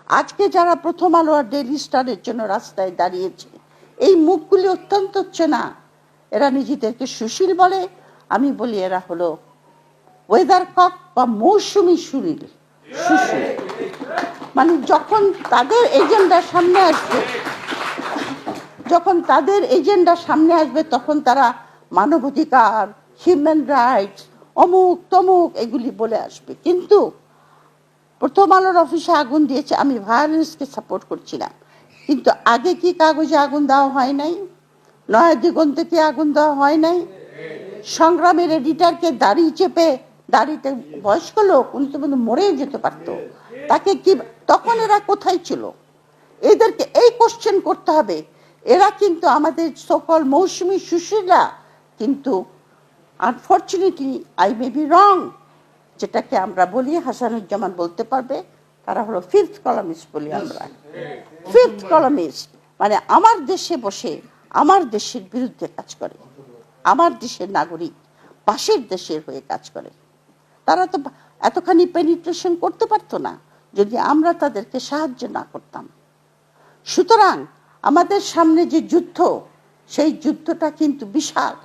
আজকে যারা প্রথম আলো আর ডেইলি স্টারের জন্য রাস্তায় দাঁড়িয়েছে, এই মুখগুলি অত্যন্ত চেনা। এরা নিজেদেরকে সুশীল বলে, আমি বলি এরা হলো ওয়েদার কক বা মৌসুমী সুশীল। মানে যখন তাদের এজেন্ডা সামনে আসবে, তখন তারা মানবাধিকার, হিউম্যান রাইটস, অমুক তমুক এগুলি বলে আসবে। কিন্তু প্রথম আলোর অফিসে আগুন দিয়েছে, আমি ভায়োলেন্সকে সাপোর্ট করছি না, কিন্তু আগে কি কাগজে আগুন দেওয়া হয় নাই? নয়া দিগন্তে কি আগুন দেওয়া হয় নাই? সংগ্রামের এডিটরকে দাড়ি চেপে, দাড়িতে বয়স্ক লোক, উনি তো মরেও যেতে পারতো, তাকে কি, তখন এরা কোথায় ছিল? এদেরকে এই কোশ্চেন করতে হবে। এরা কিন্তু আমাদের সকল মৌসুমী সুশীলা, কিন্তু unfortunately I may be wrong, যেটাকে আমরা বলি, হাসানুজ্জামান বলতে পারবে, তারা হলো ফিফথ কলামিস্ট বলি আমরা। ফিফথ কলামিস্ট মানে আমার দেশে বসে আমার দেশের বিরুদ্ধে কাজ করে, আমার দেশের নাগরিক পাশের দেশের হয়ে কাজ করে। তারা তো এতখানি পেনিট্রেশন করতে পারতো না যদি আমরা তাদেরকে সাহায্য না করতাম। সুতরাং আমাদের সামনে যে যুদ্ধ, সেই যুদ্ধটা কিন্তু বিশাল।